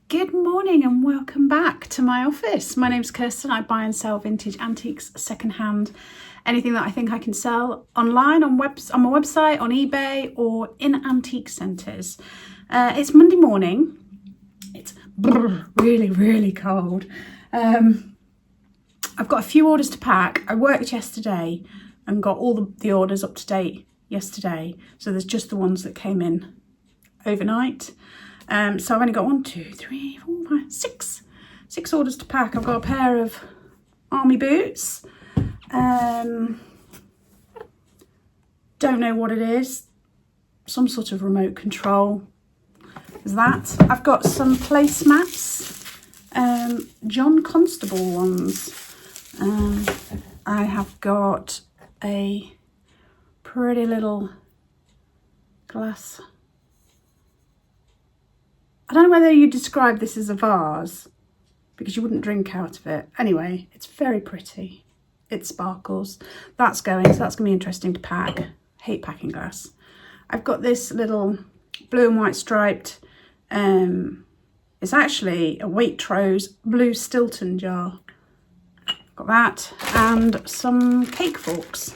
Good morning and welcome back to my office. My name's Kirsten. I buy and sell vintage antiques, secondhand, anything that I think I can sell online on my website, on eBay, or in antique centres. It's Monday morning. It's really, really cold. I've got a few orders to pack. I worked yesterday and got all the orders up to date yesterday. So there's just the ones that came in overnight. So I've only got 6 orders to pack. I've got a pair of army boots. Don't know what it is. Some sort of remote control. There's that. I've got some placemats. John Constable ones. I have got a pretty little glass. I don't know whether you describe this as a vase because you wouldn't drink out of it. Anyway, it's very pretty. It sparkles. That's going, so that's going to be interesting to pack. Hate packing glass. I've got this little blue and white striped, it's actually a Waitrose blue Stilton jar. Got that and some cake forks.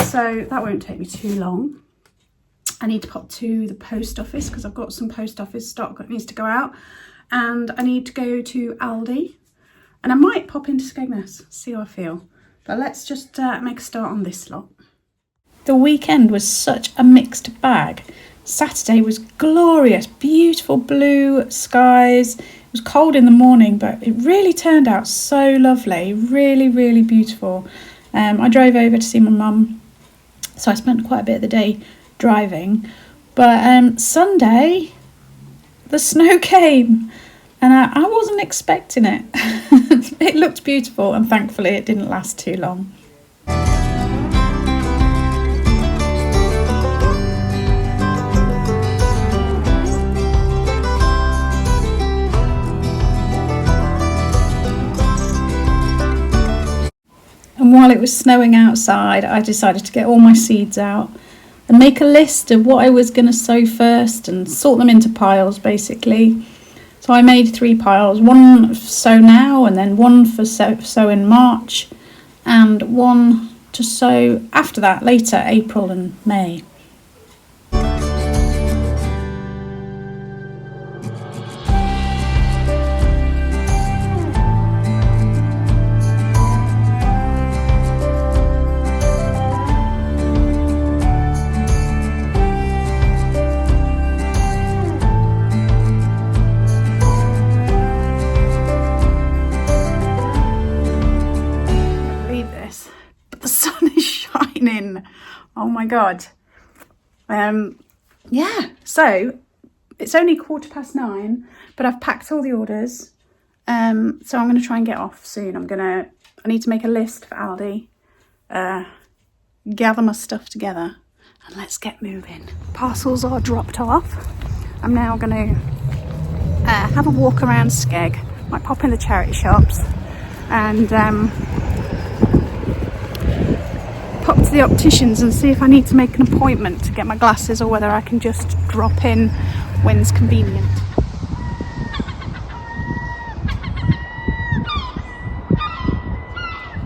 So that won't take me too long. I need to pop to the post office because I've got some post office stock that needs to go out, and I need to go to Aldi, and I might pop into Skegness, see how I feel. But let's just make a start on this lot. The weekend was such a mixed bag. Saturday was glorious, beautiful blue skies. It was cold in the morning, but it really turned out so lovely, really, really beautiful. I drove over to see my mum, so I spent quite a bit of the day driving, but Sunday the snow came and I wasn't expecting it. It looked beautiful and thankfully it didn't last too long. And while it was snowing outside, I decided to get all my seeds out and make a list of what I was going to sow first and sort them into piles, basically. So I made 3 piles, one for sow now, and then one for sow in March, and one to sow after that, later, April and May. Oh my god. Yeah, so it's only 9:15, but I've packed all the orders, so I'm going to try and get off soon. I need to make a list for Aldi, gather my stuff together, and let's get moving. Parcels are dropped off. I'm now going to have a walk around Skeg, might pop in the charity shops, and pop to the opticians and see if I need to make an appointment to get my glasses, or whether I can just drop in when's convenient.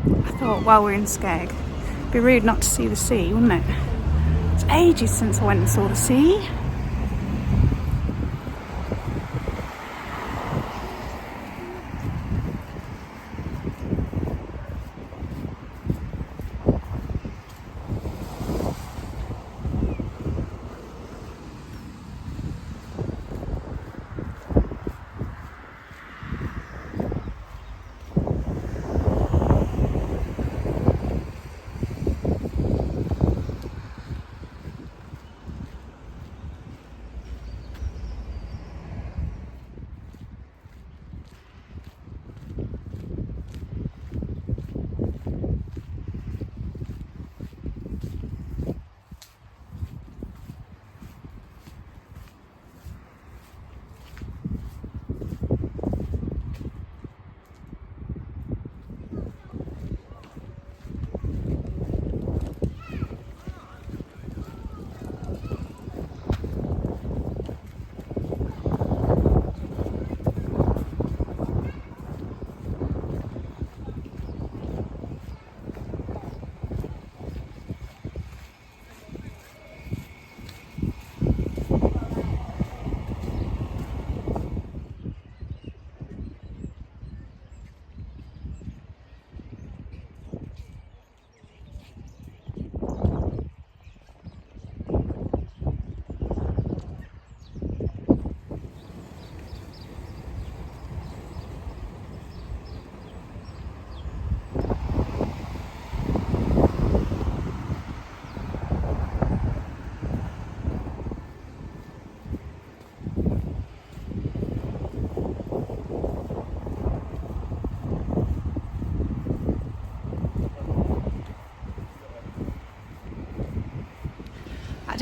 I thought while we're in Skeg, it'd be rude not to see the sea, wouldn't it? It's ages since I went and saw the sea.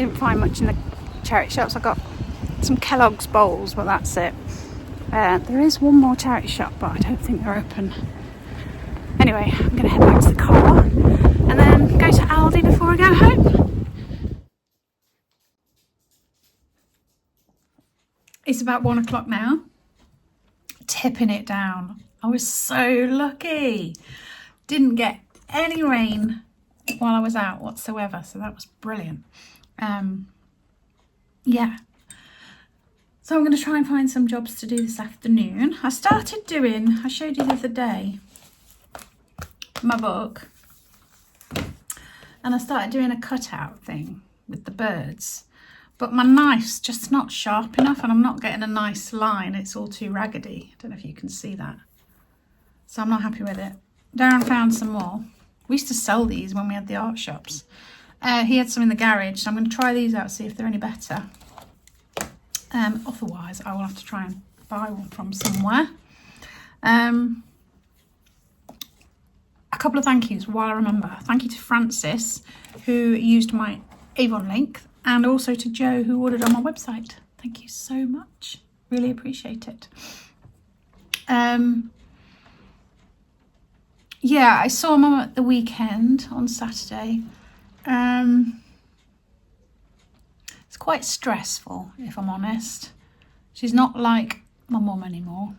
didn't find much in the charity shops. I got some Kellogg's bowls, but that's it. There is one more charity shop, but I don't think they're open. Anyway, I'm going to head back to the car and then go to Aldi before I go home. It's about 1 o'clock now. Tipping it down. I was so lucky. Didn't get any rain while I was out whatsoever, so that was brilliant. Yeah. So I'm going to try and find some jobs to do this afternoon. I started doing, I showed you the other day, my book. And I started doing a cutout thing with the birds. But my knife's just not sharp enough and I'm not getting a nice line. It's all too raggedy. I don't know if you can see that. So I'm not happy with it. Darren found some more. We used to sell these when we had the art shops. He had some in the garage, so I'm going to try these out, see if they're any better. Otherwise, I will have to try and buy one from somewhere. A couple of thank yous while I remember. Thank you to Francis, who used my Avon link, and also to Joe, who ordered on my website. Thank you so much. Really appreciate it. Yeah, I saw Mum at the weekend on Saturday. It's quite stressful, if I'm honest. She's not like my mum anymore.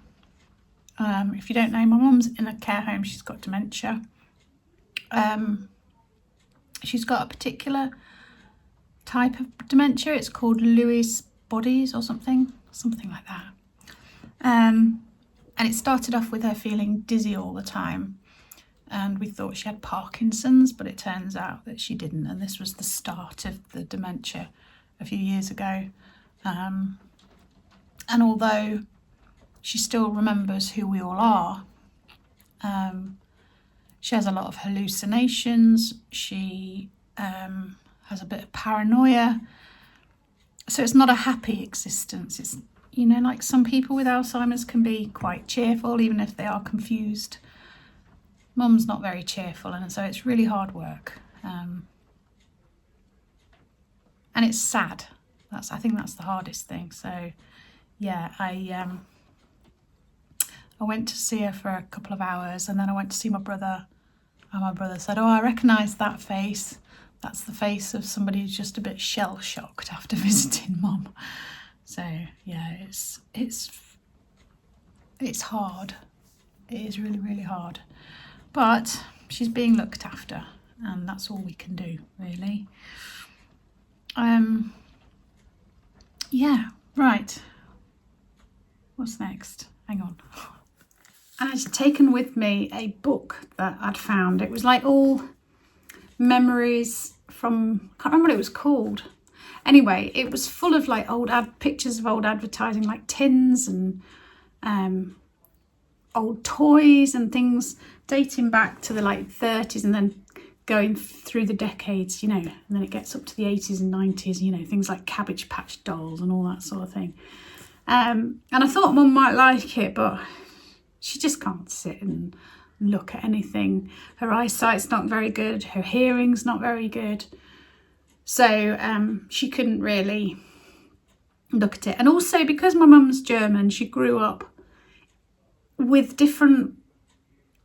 If you don't know, my mum's in a care home. She's got dementia. She's got a particular type of dementia. It's called Lewy bodies or something like that. And it started off with her feeling dizzy all the time. And we thought she had Parkinson's, but it turns out that she didn't. And this was the start of the dementia a few years ago. And although she still remembers who we all are, she has a lot of hallucinations. She has a bit of paranoia. So it's not a happy existence. It's, you know, like some people with Alzheimer's can be quite cheerful, even if they are confused. Mum's not very cheerful, and so it's really hard work. And it's sad. I think that's the hardest thing. So, yeah, I went to see her for a couple of hours, and then I went to see my brother. And my brother said, "Oh, I recognise that face. That's the face of somebody who's just a bit shell-shocked after visiting Mum." So, yeah, it's hard. It is really, really hard. But she's being looked after, and that's all we can do, really. Yeah, right. What's next? Hang on. I'd taken with me a book that I'd found. It was like all memories from, I can't remember what it was called. Anyway, it was full of like old pictures of old advertising, like tins and old toys and things dating back to the like 30s and then going through the decades, you know, and then it gets up to the 80s and 90s, you know, things like Cabbage Patch dolls and all that sort of thing. And I thought Mum might like it, but she just can't sit and look at anything. Her eyesight's not very good, her hearing's not very good, so she couldn't really look at it. And also because my mum's German, she grew up with different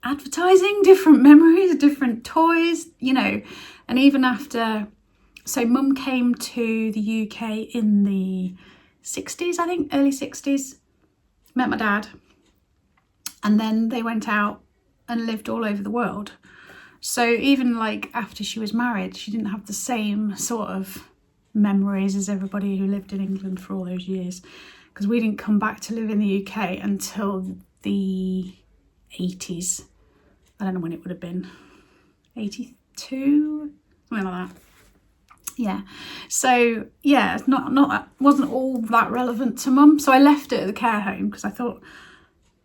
advertising, different memories, different toys, you know. And even after, so Mum came to the UK in the 60s, I think, early 60s, met my dad, and then they went out and lived all over the world. So even like after she was married, she didn't have the same sort of memories as everybody who lived in England for all those years, because we didn't come back to live in the UK until the 80s. I don't know when it would have been, 82, something like that. Yeah, so yeah, it's not wasn't all that relevant to Mum. So I left it at the care home because I thought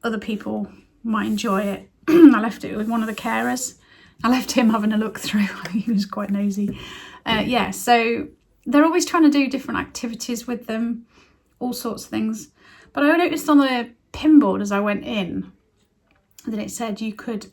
other people might enjoy it. I left it with one of the carers. I left him having a look through. He was quite nosy. Yeah, so they're always trying to do different activities with them, all sorts of things. But I noticed on the pinboard as I went in that it said you could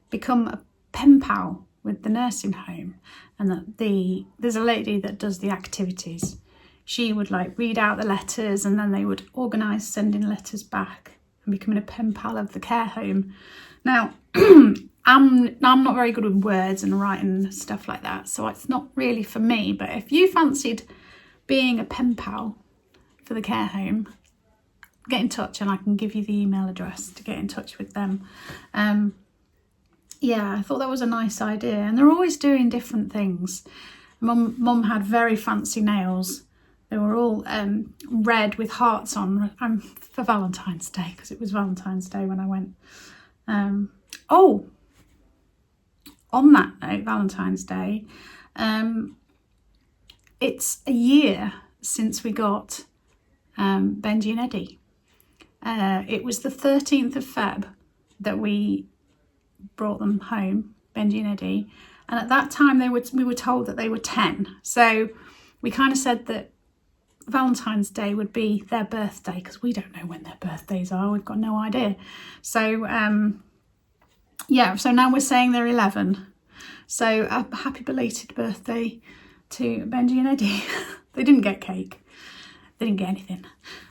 become a pen pal with the nursing home, and that there's a lady that does the activities. She would like read out the letters, and then they would organise sending letters back and becoming a pen pal of the care home. Now, I'm not very good with words and writing stuff like that, so it's not really for me. But if you fancied being a pen pal for the care home, get in touch and I can give you the email address to get in touch with them. Yeah, I thought that was a nice idea, and they're always doing different things. Mum had very fancy nails. They were all red with hearts on for Valentine's Day, because it was Valentine's Day when I went. Oh, on that note, Valentine's Day, it's a year since we got Benji and Eddie. It was the 13th of Feb that we brought them home, Benji and Eddie, and at that time we were told that they were 10. So we kind of said that Valentine's Day would be their birthday, because we don't know when their birthdays are. We've got no idea. So yeah, so now we're saying they're 11. So a happy belated birthday to Benji and Eddie. They didn't get cake. They didn't get anything.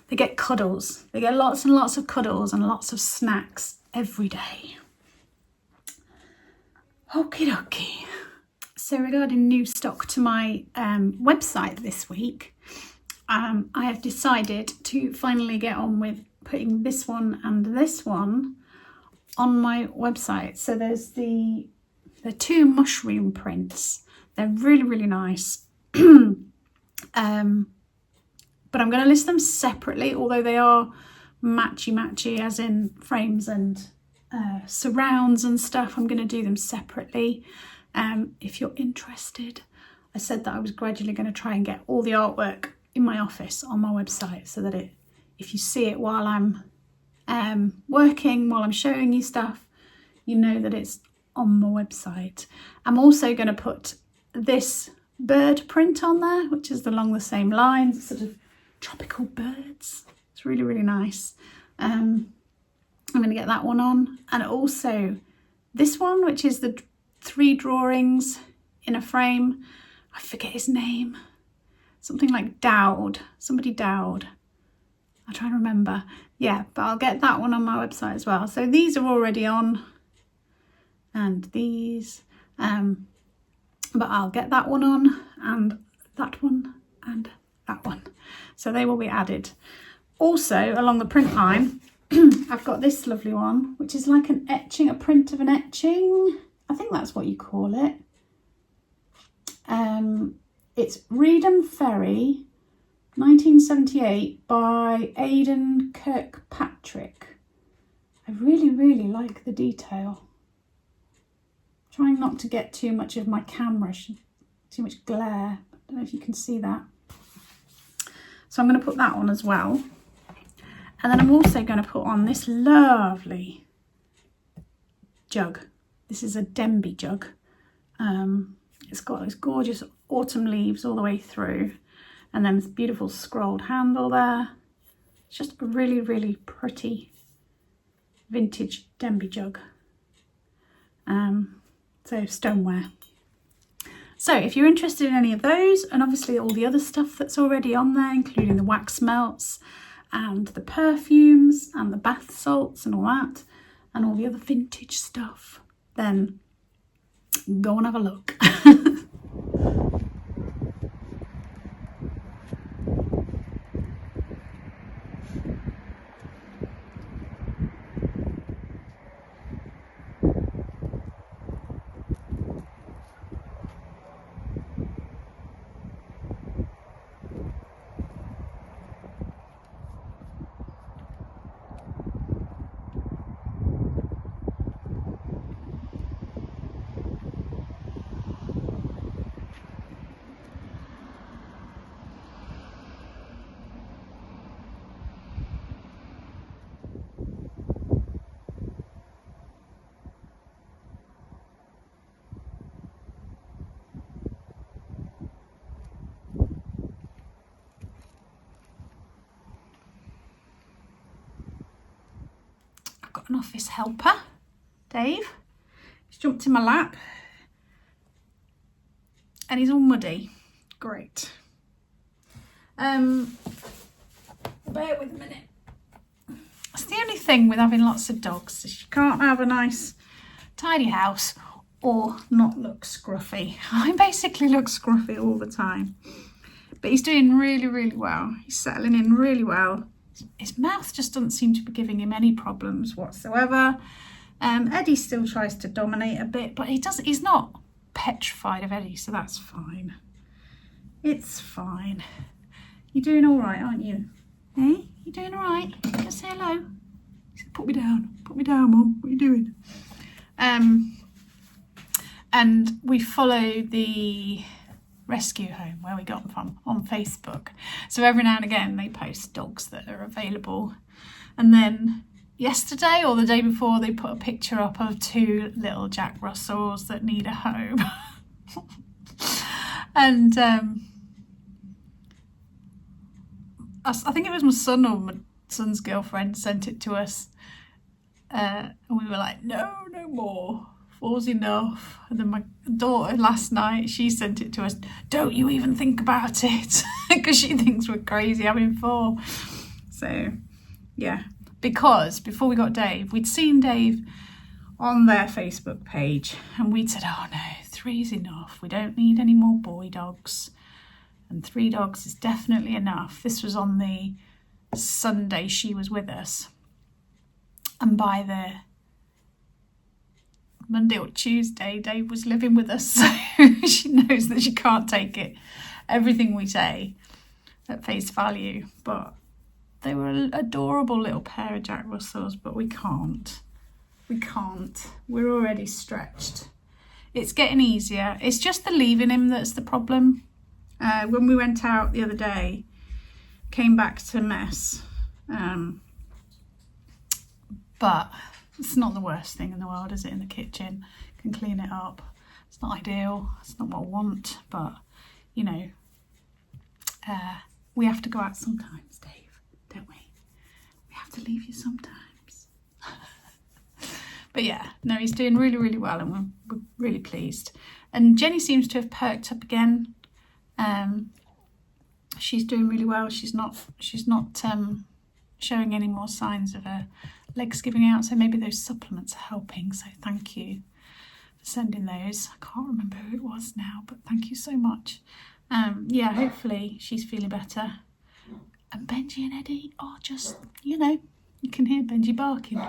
They get cuddles. They get lots and lots of cuddles and lots of snacks every day. Okie dokie. So regarding new stock to my website this week, I have decided to finally get on with putting this one and this one on my website. So there's the two mushroom prints. They're really, really nice. But I'm going to list them separately, although they are matchy as in frames and surrounds and stuff. I'm going to do them separately. If you're interested, I said that I was gradually going to try and get all the artwork in my office on my website, so that if you see it while I'm working, while I'm showing you stuff, you know that it's on my website. I'm also going to put this bird print on there, which is along the same lines, sort of tropical birds. It's really, really nice. I'm going to get that one on, and also this one, which is the 3 drawings in a frame. I forget his name. Something like Dowd. Somebody Dowd. I'll try and remember. Yeah, but I'll get that one on my website as well. So these are already on, and these. But I'll get that one on, and that one, and that one. So they will be added. Also, along the print line, I've got this lovely one, which is like an etching, a print of an etching. I think that's what you call it. It's Reedham Ferry, 1978, by Aidan Kirkpatrick. I really, really like the detail. Trying not to get too much of my camera, too much glare. I don't know if you can see that. So I'm going to put that on as well. And then I'm also going to put on this lovely jug. This is a Denby jug. It's got those gorgeous autumn leaves all the way through, and then this beautiful scrolled handle there. It's just a really, really pretty vintage Denby jug. So stoneware. So if you're interested in any of those, and obviously all the other stuff that's already on there, including the wax melts and the perfumes and the bath salts and all that, and all the other vintage stuff, then go and have a look. An office helper, Dave. He's jumped in my lap. and he's all muddy. Great. Bear with a minute. That's the only thing with having lots of dogs, is you can't have a nice tidy house or not look scruffy. I basically look scruffy all the time. But he's doing really, really well. He's settling in really well. His mouth just doesn't seem to be giving him any problems whatsoever. Eddie still tries to dominate a bit, but he's not petrified of Eddie, so that's fine. It's fine. You're doing all right, aren't you? Eh? You doing all right? Just say hello. He said, put me down, Mum. What are you doing? And we follow the rescue home where we got them from on Facebook. So every now and again they post dogs that are available. And then yesterday or the day before they put a picture up of 2 little Jack Russells that need a home. And I think it was my son or my son's girlfriend sent it to us. And we were like, no more. 4's enough. And then my daughter last night, she sent it to us. Don't you even think about it, because she thinks we're crazy having 4. So yeah, because before we got Dave, we'd seen Dave on their Facebook page, and we'd said, oh no, 3's enough. We don't need any more boy dogs, and 3 dogs is definitely enough. This was on the Sunday she was with us, and by the Monday or Tuesday, Dave was living with us, so she knows that she can't take it, everything we say, at face value. But they were an adorable little pair of Jack Russells, but we can't. We're already stretched. It's getting easier. It's just the leaving him that's the problem. When we went out the other day, came back to mess. But it's not the worst thing in the world, is it? In the kitchen, can clean it up. It's not ideal. It's not what I want, but you know, we have to go out sometimes, Dave, don't we? We have to leave you sometimes. But yeah, no, he's doing really, really well, and we're really pleased. And Jenny seems to have perked up again. She's doing really well. She's not showing any more signs of her legs giving out, so maybe those supplements are helping. So thank you for sending those. I can't remember who it was now, but thank you so much. Yeah, hopefully she's feeling better. And Benji and Eddie are just, you know, you can hear Benji barking.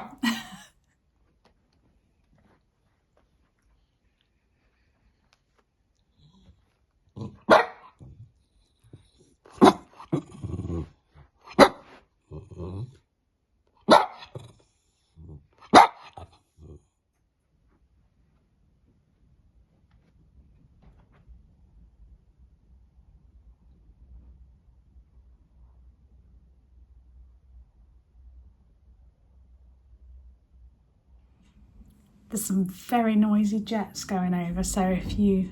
There's some very noisy jets going over, so if you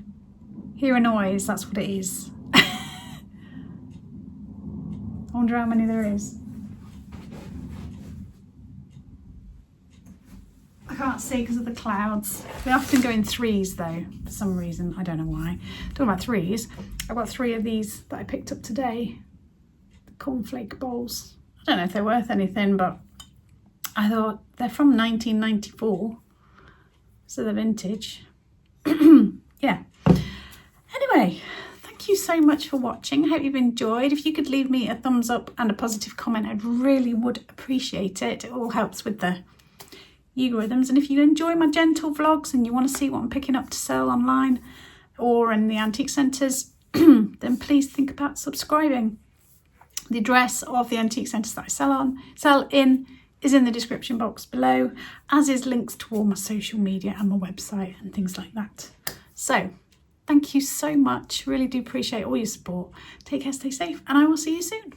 hear a noise, that's what it is. I wonder how many there is. I can't see because of the clouds. They often go in 3s though, for some reason. I don't know why. Talking about 3s, I've got 3 of these that I picked up today. The cornflake bowls. I don't know if they're worth anything, but I thought they're from 1994. So they're vintage. Yeah. Anyway, thank you so much for watching. I hope you've enjoyed. If you could leave me a thumbs up and a positive comment, I really would appreciate it. It all helps with the algorithms. And if you enjoy my gentle vlogs and you want to see what I'm picking up to sell online or in the antique centres, then please think about subscribing. The address of the antique centres that I sell in is in the description box below, as is links to all my social media and my website and things like that. So thank you so much. Really do appreciate all your support. Take care, stay safe, and I will see you soon.